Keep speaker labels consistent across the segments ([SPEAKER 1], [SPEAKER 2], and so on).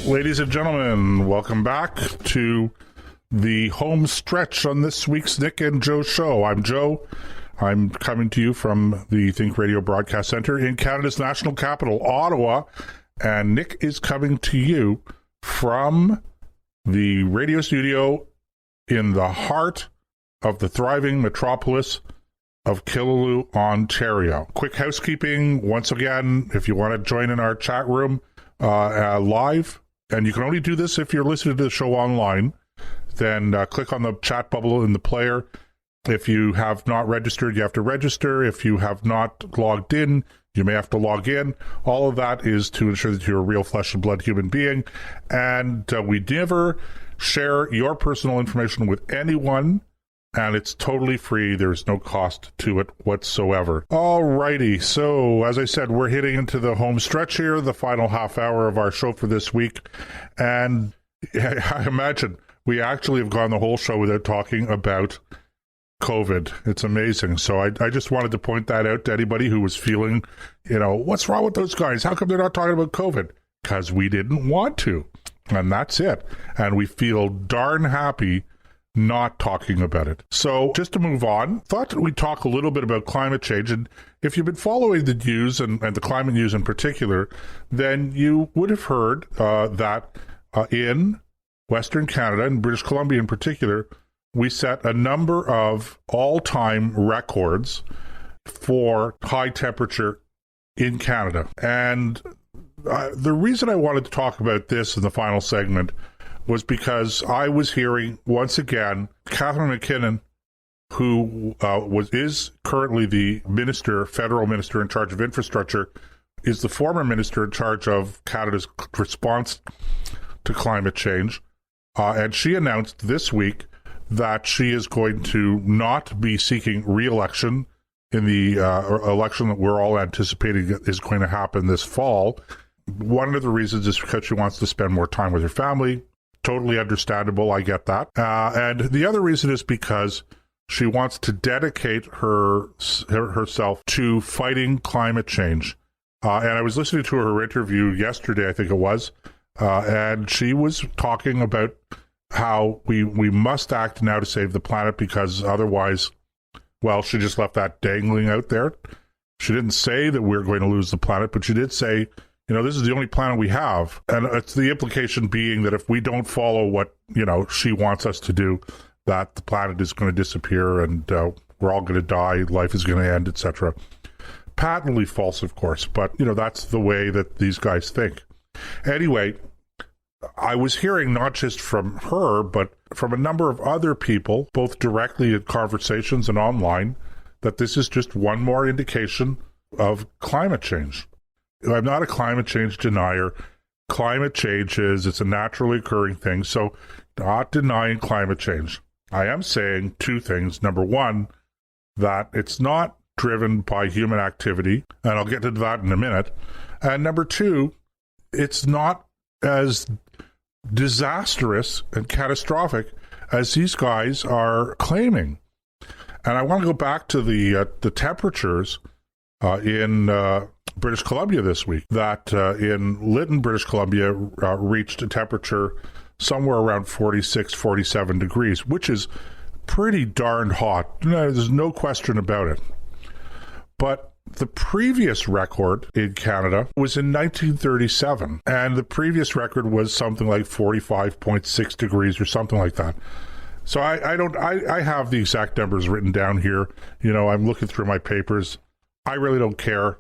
[SPEAKER 1] Ladies and gentlemen, welcome back to the home stretch on this week's Nick and Joe show. I'm Joe. I'm coming to you from the Think Radio Broadcast Centre in Canada's national capital, Ottawa. And Nick is coming to you from the radio studio in the heart of the thriving metropolis of Killaloe, Ontario. Quick housekeeping. Once again, if you want to join in our chat room live, and you can only do this if you're listening to the show online, then click on the chat bubble in the player. If you have not registered, you have to register. If you have not logged in, you may have to log in. All of that is to ensure that you're a real flesh and blood human being. And we never share your personal information with anyone, and it's totally free. There's no cost to it whatsoever. Alrighty, so as I said, we're hitting into the home stretch here, the final half hour of our show for this week. And I imagine we actually have gone the whole show without talking about COVID. It's amazing. So I just wanted to point that out to anybody who was feeling, what's wrong with those guys? How come they're not talking about COVID? Because we didn't want to. And that's it. And we feel darn happy not talking about it. So just to move on, thought that we'd talk a little bit about climate change. And if you've been following the news and the climate news in particular, then you would have heard that in Western Canada and British Columbia in particular, we set a number of all-time records for high temperature in Canada. And the reason I wanted to talk about this in the final segment was because I was hearing, once again, Catherine McKinnon, who is currently the federal minister in charge of infrastructure, is the former minister in charge of Canada's response to climate change. And she announced this week that she is going to not be seeking re-election in the election that we're all anticipating is going to happen this fall. One of the reasons is because she wants to spend more time with her family. Totally understandable. I get that. And the other reason is because she wants to dedicate herself to fighting climate change. And I was listening to her interview yesterday, I think it was, and she was talking about how we must act now to save the planet because otherwise, well, she just left that dangling out there. She didn't say that we're going to lose the planet, but she did say, this is the only planet we have. And it's the implication being that if we don't follow what, she wants us to do, that the planet is going to disappear and we're all going to die, life is going to end, etc. Patently false, of course, but, that's the way that these guys think. Anyway, I was hearing not just from her, but from a number of other people, both directly in conversations and online, that this is just one more indication of climate change. I'm not a climate change denier. Climate change it's a naturally occurring thing, so not denying climate change. I am saying two things. Number one, that it's not driven by human activity, and I'll get to that in a minute. And number two, it's not as disastrous and catastrophic as these guys are claiming. And I want to go back to the temperatures in British Columbia this week, that in Lytton, British Columbia, reached a temperature somewhere around 46, 47 degrees, which is pretty darn hot. There's no question about it. But the previous record in Canada was in 1937, and the previous record was something like 45.6 degrees or something like that. So I have the exact numbers written down here. I'm looking through my papers. I really don't care.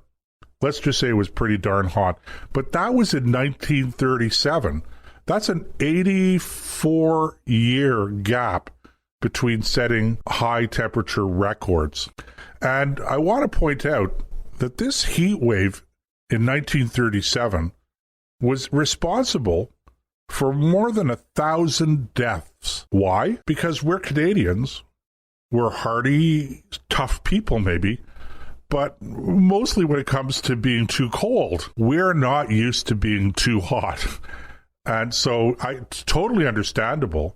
[SPEAKER 1] Let's just say it was pretty darn hot. But that was in 1937. That's an 84-year gap between setting high temperature records. And I want to point out that this heat wave in 1937 was responsible for more than 1,000 deaths. Why? Because we're Canadians. We're hardy, tough people maybe, but mostly when it comes to being too cold, we're not used to being too hot. And so it's totally understandable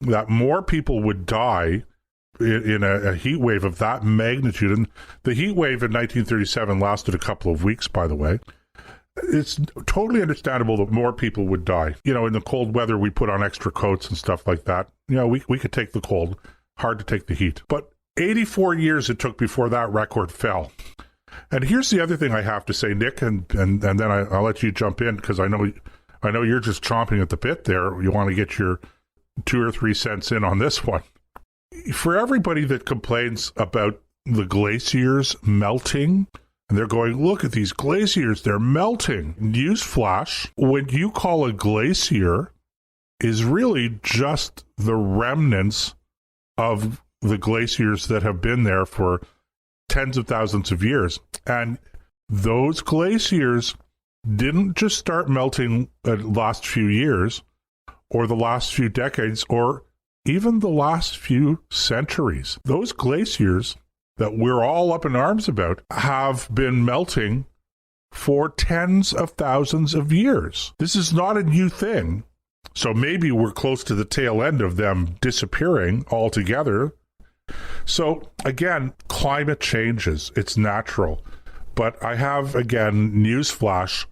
[SPEAKER 1] that more people would die in a heat wave of that magnitude. And the heat wave in 1937 lasted a couple of weeks, by the way. it's totally understandable that more people would die. You know, in the cold weather, we put on extra coats and stuff like that. You know, we could take the cold, hard to take the heat. But 84 years it took before that record fell. And here's the other thing I have to say, Nick, and then I'll let you jump in, because I know you're just chomping at the bit there. You want to get your 2 or 3 cents in on this one. For everybody that complains about the glaciers melting, and they're going, look at these glaciers, they're melting. Newsflash, when you call a glacier is really just the remnants of the glaciers that have been there for tens of thousands of years. And those glaciers didn't just start melting the last few years or the last few decades or even the last few centuries. Those glaciers that we're all up in arms about have been melting for tens of thousands of years. This is not a new thing. So maybe we're close to the tail end of them disappearing altogether. So again, climate changes. It's natural. But I have, again, newsflash.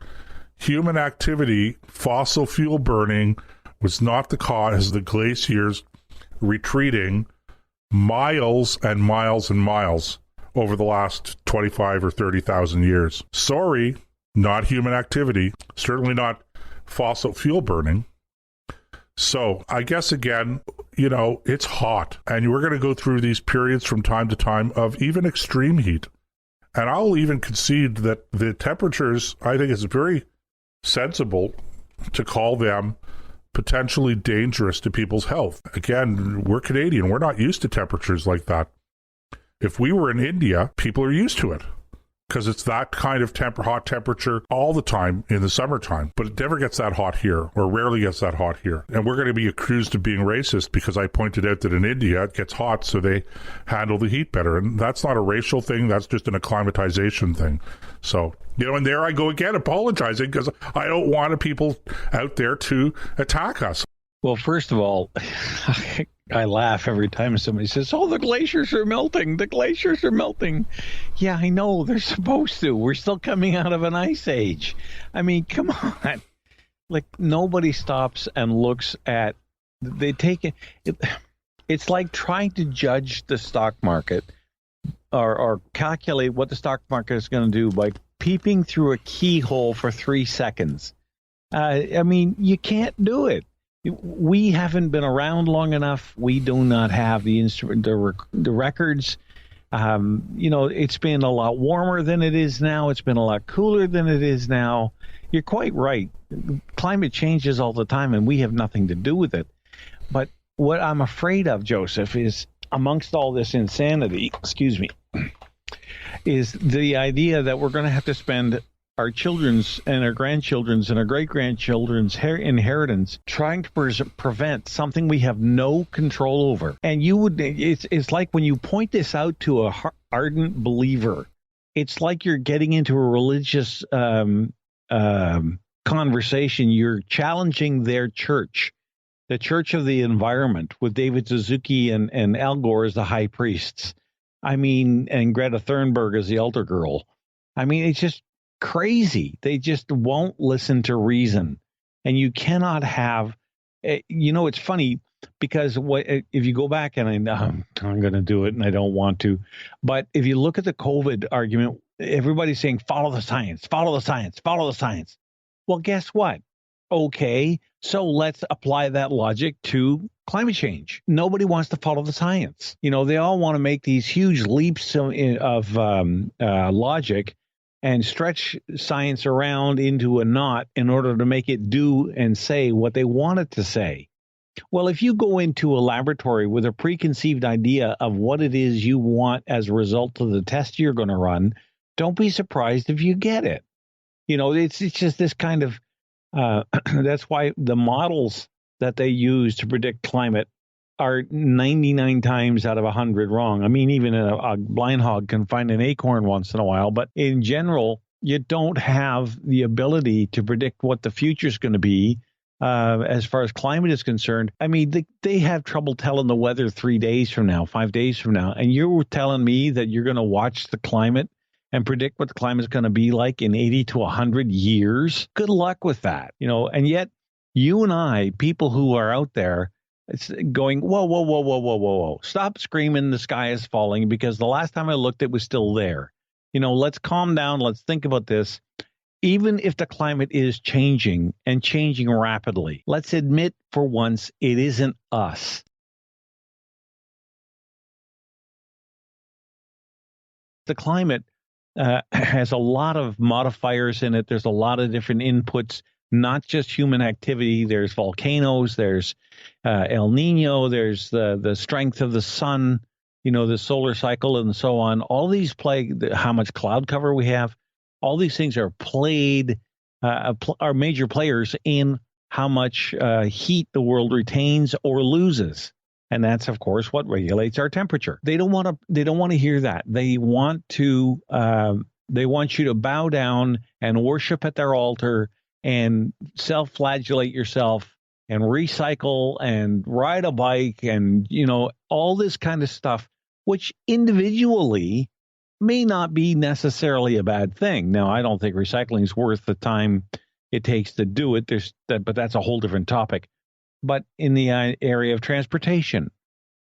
[SPEAKER 1] Human activity, fossil fuel burning, was not the cause of the glaciers retreating miles and miles and miles over the last 25 or 30,000 years. Sorry, not human activity, certainly not fossil fuel burning. So I guess, again, you know, it's hot, and we're going to go through these periods from time to time of even extreme heat. And I'll even concede that the temperatures, I think it's very sensible to call them potentially dangerous to people's health. Again, we're Canadian. We're not used to temperatures like that. If we were in India, people are used to it because it's that kind of hot temperature all the time in the summertime. But it never gets that hot here, or rarely gets that hot here. And we're going to be accused of being racist because I pointed out that in India it gets hot, so they handle the heat better. And that's not a racial thing. That's just an acclimatization thing. So, you know, and there I go again apologizing because I don't want people out there to attack us.
[SPEAKER 2] Well, first of all, I laugh every time somebody says, oh, the glaciers are melting. The glaciers are melting. Yeah, I know. They're supposed to. We're still coming out of an ice age. I mean, come on. Like, nobody stops and looks at, they take it. It's like trying to judge the stock market or calculate what the stock market is going to do by peeping through a keyhole for 3 seconds. I mean, you can't do it. We haven't been around long enough. We do not have the instrument, the records. You know, it's been a lot warmer than it is now. It's been a lot cooler than it is now. You're quite right. Climate changes all the time, and we have nothing to do with it. But what I'm afraid of, Joseph, is amongst all this insanity, is the idea that we're going to have to spend our children's and our grandchildren's and our great-grandchildren's inheritance trying to prevent something we have no control over. And it's like when you point this out to a ardent believer, it's like you're getting into a religious conversation. You're challenging their church, the Church of the Environment, with David Suzuki and Al Gore as the high priests. I mean, and Greta Thunberg as the altar girl. I mean, it's just crazy. They just won't listen to reason. And you cannot have, you know, it's funny because if you go back, and I'm going to do it and I don't want to, but if you look at the COVID argument, everybody's saying, follow the science, follow the science, follow the science. Well, guess what? Okay, so let's apply that logic to climate change. Nobody wants to follow the science. You know, they all want to make these huge leaps of logic and stretch science around into a knot in order to make it do and say what they want it to say. Well, if you go into a laboratory with a preconceived idea of what it is you want as a result of the test you're going to run, don't be surprised if you get it. You know, it's just this kind of, that's why the models that they use to predict climate are 99 times out of 100 wrong. I mean, even a blind hog can find an acorn once in a while, but in general, you don't have the ability to predict what the future is going to be as far as climate is concerned. I mean, they have trouble telling the weather 3 days from now, 5 days from now, and you're telling me that you're going to watch the climate and predict what the climate is going to be like in 80 to 100 years. Good luck with that. And yet you and I, people who are out there, it's going, whoa, whoa, whoa, whoa, whoa, whoa, whoa. Stop screaming the sky is falling, because the last time I looked, it was still there. Let's calm down. Let's think about this. Even if the climate is changing and changing rapidly, let's admit for once it isn't us. The climate has a lot of modifiers in it. There's a lot of different inputs, not just human activity. There's volcanoes, there's El Nino, there's the strength of the sun, the solar cycle and so on. All these play how much cloud cover we have. All these things are are major players in how much heat the world retains or loses. And that's, of course, what regulates our temperature. They don't want to hear that. They want you to bow down and worship at their altar and self-flagellate yourself and recycle and ride a bike and, all this kind of stuff, which individually may not be necessarily a bad thing. Now, I don't think recycling is worth the time it takes to do it. But that's a whole different topic. But in the area of transportation,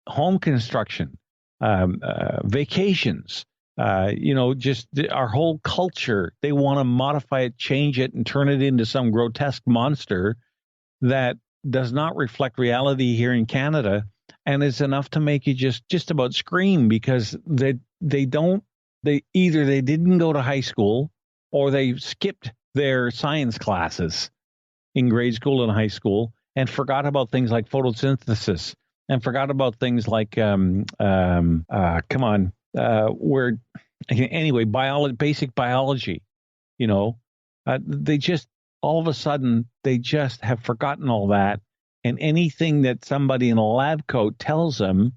[SPEAKER 2] home construction, vacations, just our whole culture, they want to modify it, change it, and turn it into some grotesque monster that does not reflect reality here in Canada, and is enough to make you just about scream, because they either they didn't go to high school, or they skipped their science classes in grade school and high school and forgot about things like photosynthesis, and forgot about things like basic biology. They just all of a sudden they just have forgotten all that, and anything that somebody in a lab coat tells them,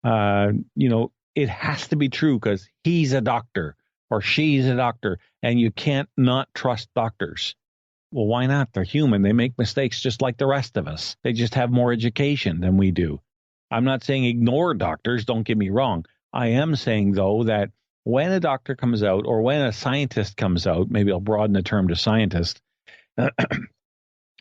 [SPEAKER 2] it has to be true because he's a doctor or she's a doctor, and you can't not trust doctors. Well, why not? They're human. They make mistakes just like the rest of us. They just have more education than we do. I'm not saying ignore doctors. Don't get me wrong. I am saying, though, that when a doctor comes out, or when a scientist comes out, maybe I'll broaden the term to scientist,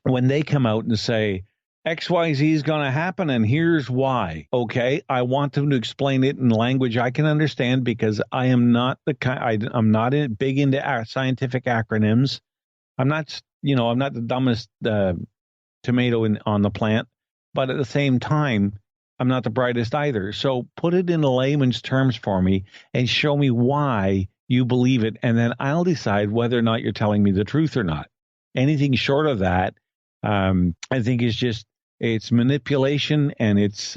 [SPEAKER 2] when they come out and say, XYZ is going to happen, and here's why. Okay, I want them to explain it in language I can understand, because I am not I'm not big into scientific acronyms. I'm not the dumbest tomato on the plant, but at the same time, I'm not the brightest either. So put it in layman's terms for me and show me why you believe it, and then I'll decide whether or not you're telling me the truth or not. Anything short of that, I think it's manipulation, and it's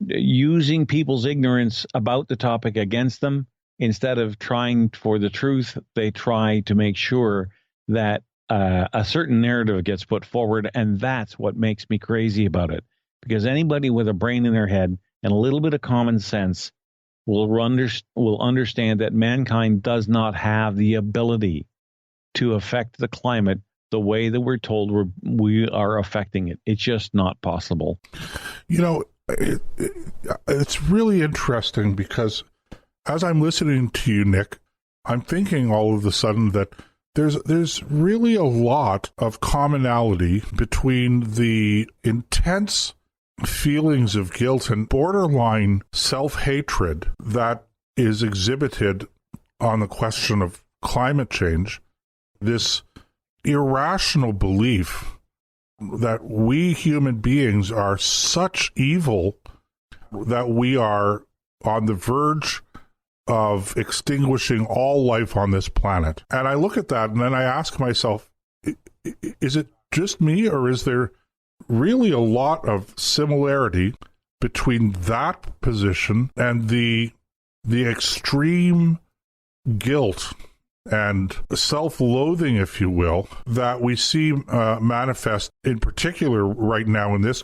[SPEAKER 2] using people's ignorance about the topic against them. Instead of trying for the truth, they try to make sure that a certain narrative gets put forward, and that's what makes me crazy about it. Because anybody with a brain in their head and a little bit of common sense will understand that mankind does not have the ability to affect the climate the way that we're told we are affecting it. It's just not possible.
[SPEAKER 1] It's really interesting, because as I'm listening to you, Nick, I'm thinking all of a sudden that there's really a lot of commonality between the intense feelings of guilt and borderline self-hatred that is exhibited on the question of climate change, this irrational belief that we human beings are such evil that we are on the verge of extinguishing all life on this planet. And I look at that and then I ask myself, is it just me, or is there really a lot of similarity between that position and the extreme guilt and self-loathing, if you will, that we see manifest in particular right now in this